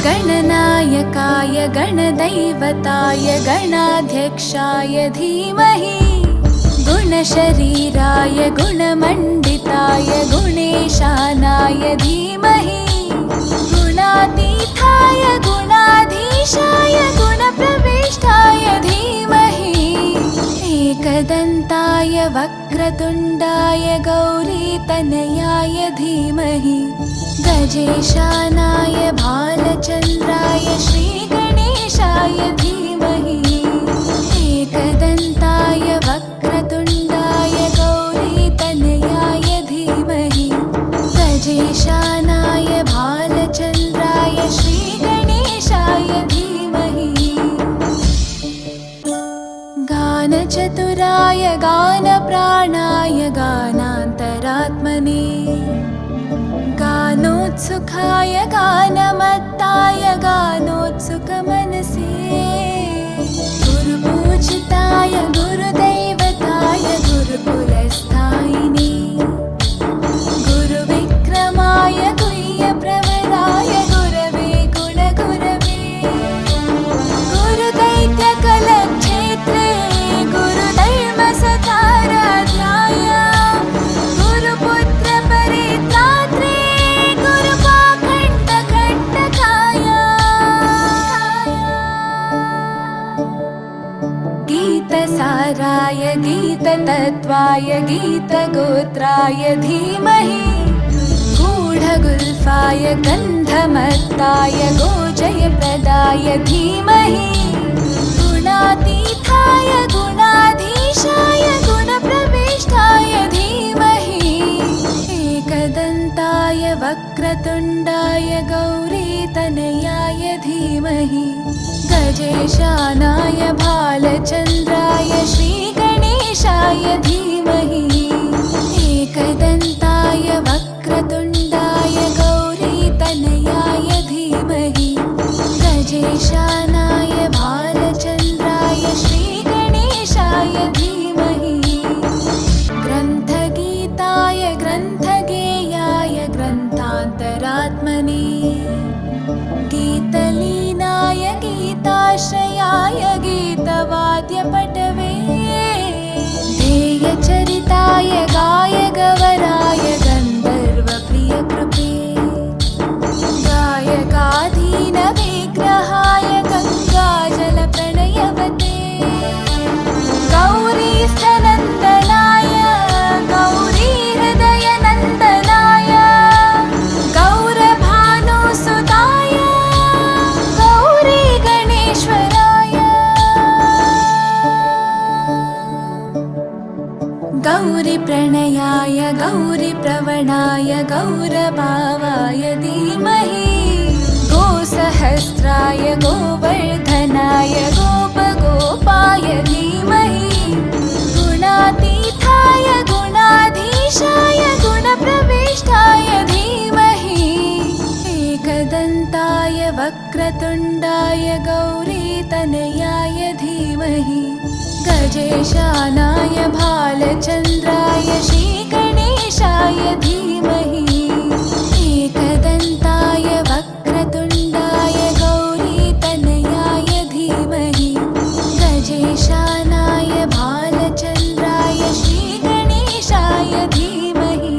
गणनायकाय गणदैवताय गणाध्यक्षाय धीमहि गुणशरीराय गुणमण्डिताय गुणेशानाय धीमहि गुणातीताय गुणाधीशाय गुणप्रविष्टाय धीमहि एकदन्ताय वक्रतुण्डाय गौरीतनयाय धीमहि गजेशानाय भालचन्द्राय श्रीगणेशाय धीमहि एकदन्ताय वक्रतुण्डाय गौरीतनयाय धीमहि गजेशानाय भालचन्द्राय श्रीगणेशाय धीमहि गानचतुराय गानप्राणाय गानान्तरात्मने गानोत्सुकाय गानमत्ताय गानोत्सुकमनसे गुरुपूजिताय गुरुदैवताय गुरुकुलस्थायिने गुरुविक्रमाय गुह्यप्रवराय गुरवे गुणगुरवे गुरुदैत्यकलक्षेत्रे गुरुधर्मसताराध्याय गुरुपुत्रपरित्रात्रे गुरुपाखण्डकण्टकाय गीतसाराय गीततत्त्वाय गीतगोत्राय धीमहि गूढगुल्फाय गन्धमत्ताय गोजयप्रदाय धीमहि गुणातीताय गुणाधीशाय गुणप्रविष्टाय धीमहि एकदन्ताय वक्रतुण्डाय गौरीतनयाय धीमहि गजेशानाय भालचन्द्राय श्रीगणेशाय धीमहि एकदन्ताय वक्रतुण्डाय गौरीतनयाय धीमहि गजेशानाय भालचन्द्राय श्रीगणेशाय धीमहि ग्रन्थगीताय ग्रन्थगेयाय ग्रन्थान्तरात्मने गीतलीनाय गीताश्रयाय गीतवाद्यपटवे ध्येयचरिताय गायगवराय गन्धर्वप्रियकृपे गायकाधीनविग्रहाय गङ्गाजलप्रणयवते गौरीस्थनन्दनाय गौरीहृदयनन्दनाय गौरभानुसुताय गौरीगणेश्वराय गौरीप्रणयाय गौरीप्रवणाय गौरभावाय धीमहि गोसहस्राय गोवर्धनाय गोपगोपाय धीमहि गुणातीताय गुणाधीशाय गुणप्रविष्टाय धीमहि एकदन्ताय वक्रतुण्डाय गौरीतनयाय धीमहि गजेशानाय भालचन्द्राय श्रीगणेशाय धीमहि एकदन्ताय वक्रतुण्डाय गौरीतनयाय धीमहि गजेशानाय भालचन्द्राय श्रीगणेशाय धीमहि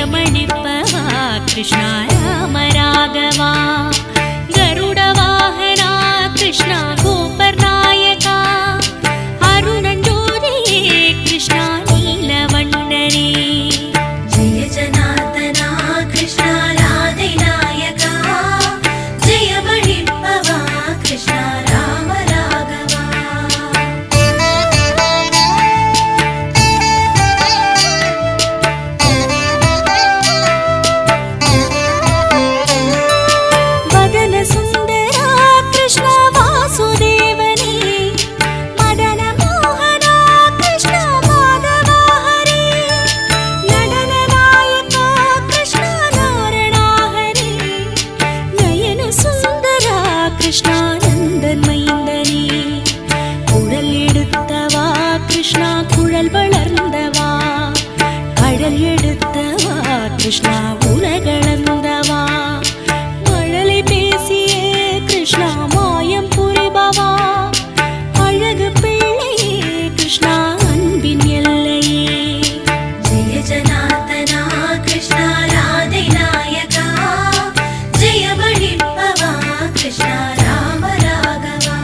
ஜெயமளிப்பவா கிருஷ்ணா ராம ராகவா கருடவாகனா கிருஷ்ணா கோபர்நாயகா அருணஞ்சோதியே கிருஷ்ணா நீலவண்ணனே ஜெய ஜனார்தனா கிருஷ்ணா ராதை நாயகா ஜெயமளிப்பவா கிருஷ்ணா ராம ராகவா வதன சுந்தரா கிருஷ்ணா வாசுதேவனே மதன மோகனா கிருஷ்ணா மாதவா ஹரே நடன நாயகா கிருஷ்ணா நாரணா ஹரே நயன சுந்தரா கிருஷ்ணா நந்தன் மைந்தனே குழல் எடுத்தவா கிருஷ்ணா குழல் வளர்ந்தவா கடல் எடுத்தவா கிருஷ்ணா உலகளந்தவா மழலை பேசியே கிருஷ்ணா மாயம் புரிபவா அழகு பிள்ளையே கிருஷ்ணா அன்பின் எல்லையே ஜெய ஜனார்தனா கிருஷ்ணா ராதை நாயகா ஜெயமளிப்பவா கிருஷ்ணா ராம ராகவா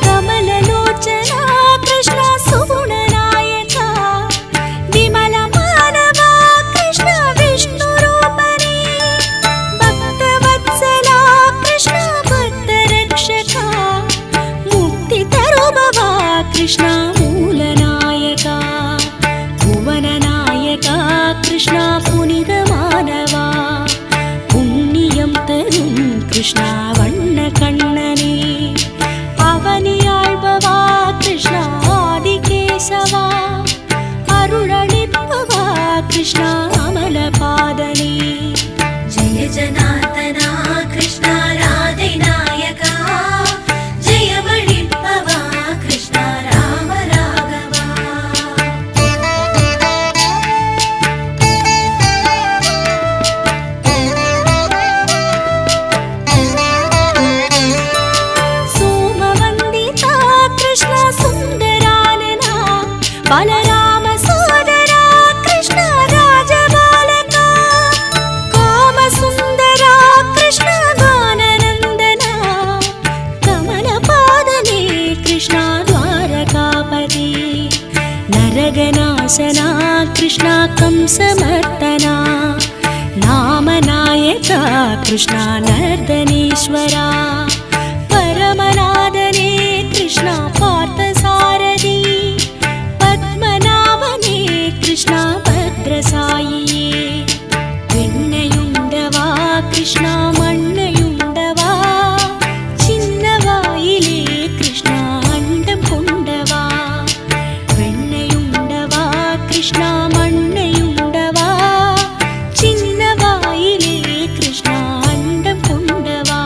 கமலலோச்சனா கிருஷ்ணா சுகுணநாயகா விமல மானவா கிருஷ்ணா விஷ்ணு ரூபனே பக்தவத்சலா கிருஷ்ணா பக்த ரக்ஷகா முக்தி தருபவா கிருஷ்ணா மூலநாயகா புவனநாயகா கிருஷ்ணா புனிதமானவா புண்ணியம் தரும் கிருஷ்ணா வண்ண கண்ணனே அவனியாழ்பவா கிருஷ்ணா ஆதிகேசவா அருளளிப்பவா கிருஷ்ணா அமலபாதனே ஜெய ஜனார்தனா கிருஷ்ணா ராதை நாயகா ஜெயமளிப்பவா கிருஷ்ணா ராம ராகவா சோமவந்திதா கிருஷ்ணா சுந்தரானனா பலராம சோதரா கிருஷ்ணா ராஜபாலகா காமசுந்தரா கிருஷ்ணா கானநந்தனா கமலபாதனே கிருஷ்ணா துவாரகாபதி நரகநாசனா கிருஷ்ணா கம்சமர்த்தனா நாமநாயகா கிருஷ்ணா நர்தனேஸ்வரா பரமநாதனே கிருஷ்ணா பார்த்தசாரதி பத்மநாபனே கிருஷ்ணா பத்ரசாயியே வெண்ணையுண்டவா கிருஷ்ணா மண்ணையுண்டவா சின்னவாயிலே கிருஷ்ணா அண்டம் கொண்டவா வெண்ணையுண்டவா கிருஷ்ணா மண்ணையுண்டவா சின்னவாயிலே கிருஷ்ணா அண்டம் கொண்டவா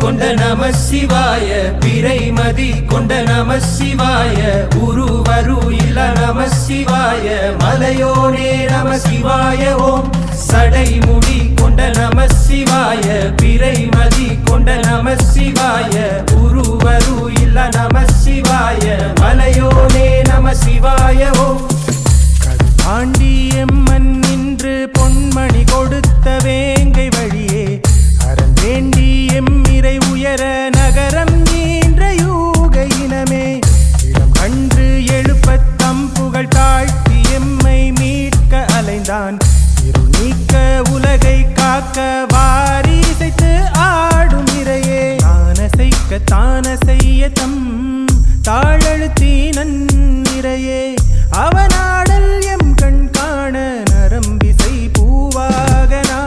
கொண்ட நம சிவாய பிறைமதி கொண்ட நம சிவாய உருவரு இல்ல நம சிவாய மலையோனே நம சிவாய ஓம் சடைமுடி கொண்ட நம சிவாய பிறைமதி கொண்ட நம சிவாய உருவரு இல்ல நம சிவாய மலையோனே நம சிவாய ஓம் ஆண்டியம்மன் நின்று பொன்மணி கொடுத்த வேங்கை வழியே அரண் வேண்டி எம்மிரை உயர நகரம் நீன்ற யூக இனமே இளம் கன்று எழுப்பத் தம் புகழ் தாழ்த்தி எம்மை மீட்க அலைந்தான் இருள் நீக்க உலகை காக்க வாரி இசைத்து ஆடும் இறையே தான செய்ய தம் தாழழுத்தி நன்னிறையே அவனாடல் எம் கண் காண நரம்பிசை பூவாகனா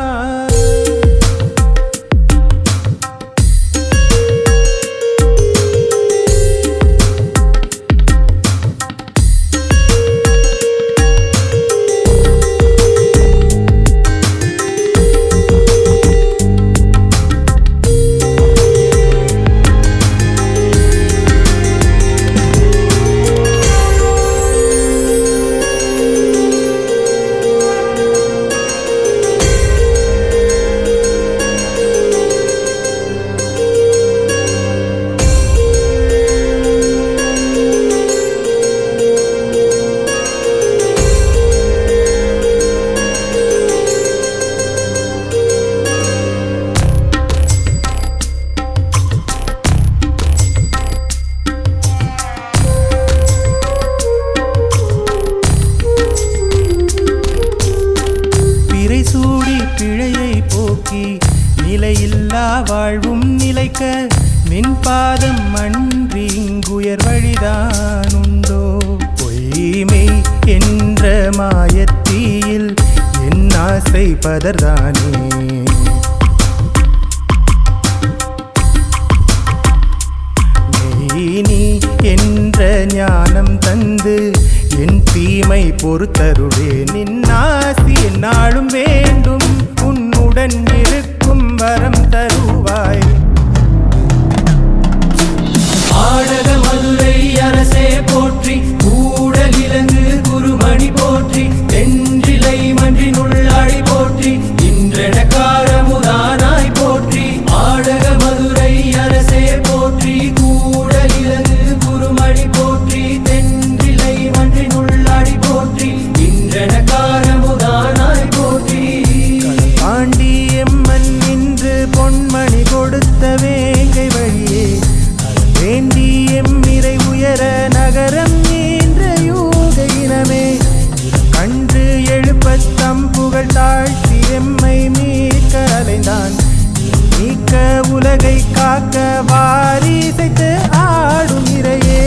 பிழையை போக்கி நிலையில்லா வாழ்வும் நிலைக்க நின் பாதம் அன்றி இங்குயர் வழிதான் உண்டோ பொய்மை என்ற மாயத்தீயில் என் ஆசை பதர்தானே நீ என்ற ஞானம் தந்து என் தீமை பொறுத்தருளே நின்னாசி என்னாலும் வேண்டும் உன்னுடன் இருக்கும் வரம் தருவாய் ஆடக மதுரை அரசே போற்றி கூடலிலங்கு குருமணி போற்றி தென்றிலை மன்றினுள்ளாழி போற்றி இன்றெனக்காரமுதானாய் போற்றி ஆடக மதுரை அரசே போற்றி கூடலிலங்கு குருமணி போற்றி தென்றிலை மன்றினுள்ளாழி போற்றி இன்றெனக்காரமுதானாய் போற்றி பாண்டியம்மன் நின்று பொன்மணி கொடுத்த வேங்கை வழியே வேண்டி எம்மிரை உயர நகரம் நீன்ற யூக இனமே கன்று எழுப்பத் தம் புகழ் தாழ்த்தி எம்மை மீட்க அலைந்தான் நீக்க உலகை காக்க வாரி இசைத்து ஆடும் இறையே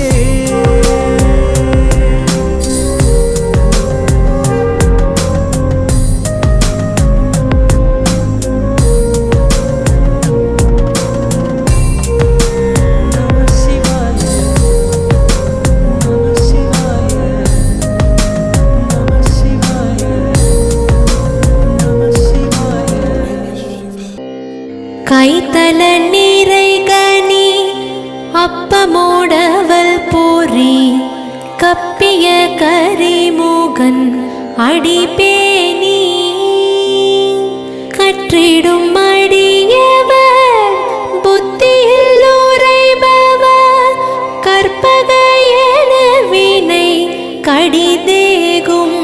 கைத்தல நீரை கனி அப்பமோடவல் போரி கப்பிய கரிமூகன் அடிபேணி கற்றிடும் அடியவர் புத்தியில் உரைபவர் கற்பக என வினை கடிதேகும்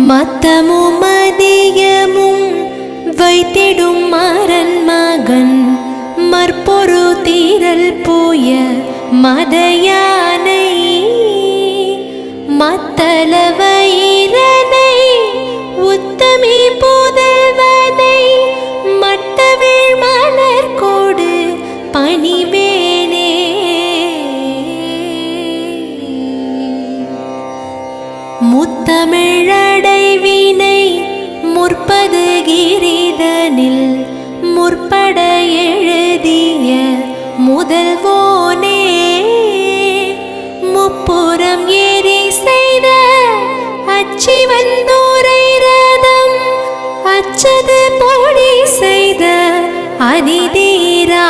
மத்தமும் மதியமும் வைத்திடும் மரன் மகன் மற்பொரு தீரல் போய மதயானை மத்தள வயிரனை உத்தமி புதல்வதை மட்டவிழ் மலர் கோடு பணிவேனே முத்தமிழடைவினை முற்பது கிரிதனில் முற்பட எழுதிய முதல்வோனே முப்புறம் ஏறி செய்த அச்சி வந்தோரை ரதம் அச்சது போல் அதிதீரா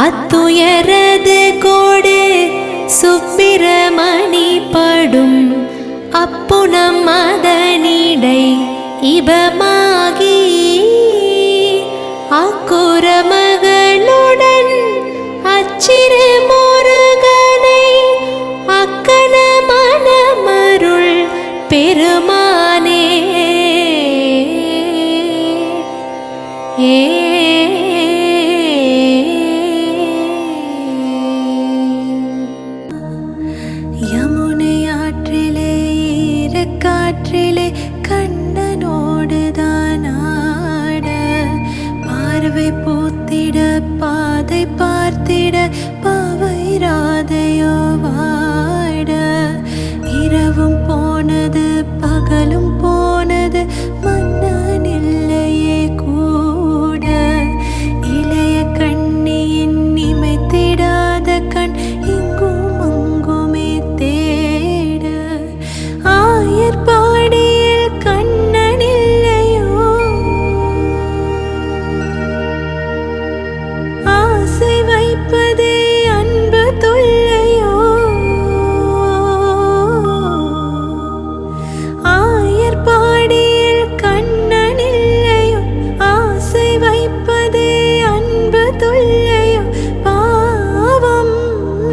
அத்துயரது கோடு சுப்பிரமணி படும் அப்புணம் மதனிடை இபமாகி அக்குற மகளுடன் அச்சிறு முருகனை அக்கன மனமருள் பெருமானே யமுனை ஆற்றிலே ஈரக்காற்றிலே கண்ணனோடுதான் ஆட பார்வை பூத்திட பாதை பார்த்திட பாவை ராதையோ வாட இரவும் போனது பகலும் போனது மன்னன் இல்லையே கூட இளைய கண்ணியின் நிமைத்திடாத கண் இங்கும் அங்குமே தேட ஆயர்பாடியில் கண்ணன் இல்லையோ ஆசை வைப்பதே அன்பு தொல்லையோ ஆயர்பாடியில் கண்ணன் இல்லையோ ஆசை வைப்பதே அன்பு தொல்லையோ பாவம்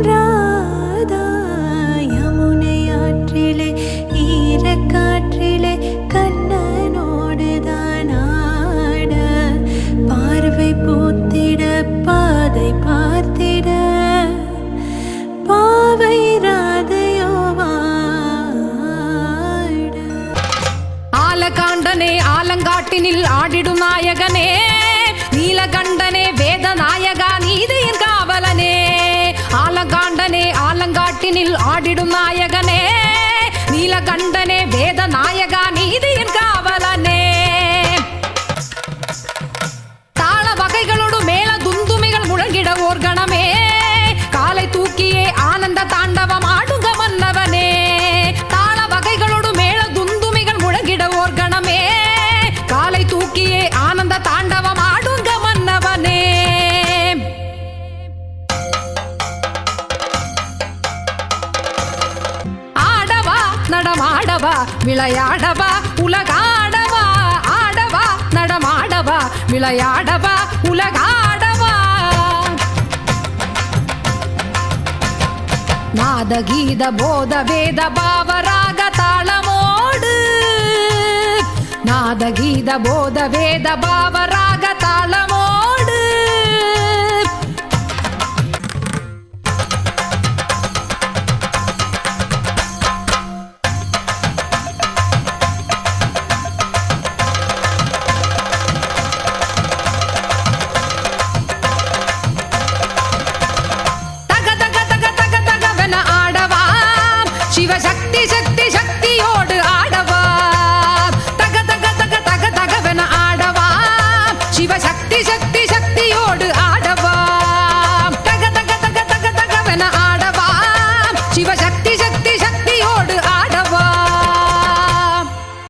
ராதா யமுனை ஆற்றிலே ஈரக்காற்றிலே கண்ணனோடுதான் ஆட பார்வை பூத்திட பாதை பார்த்திட பாவை ராதையோ வாட ஆலகாண்டனே ஆலங்காட்டினில் ஆடிடும் நாயகனே நீலகண்டனே வேத நாயகா நீதியின் காவலனே ஆலகாண்டனே ஆலங்காட்டினில் ஆடிடும் நாயகனே நீலகண்டனே வேத நாயகா நீதியின் காவலனே தாள வகைகளோடு மேல துந்துமிகள் முழங்கிட ஓர் கணமே காலை தூக்கியே ஆனந்த தாண்டவம் ஆடுங்க மன்னவனே தாள வகைகளோடு மேல துந்துமிகள் முழங்கிட ஓர் கணமே காலை தூக்கியே ஆனந்த தாண்டவம் ஆடுங்க மன்னவனே ஆடவா நடமாடவா விளையாடவா உலகாடவா ஆடவா நடமாடவா விளையாடவா உலகாடவா நாத கீத போத வேத பாவராக தாளமோடு நாத கீத போத வேத பாவராக தாளமோடு சிவசக்தி சக்தி சக்தியோடு ஆடவா தக தக தக தக தகவென ஆடவா சிவசக்தி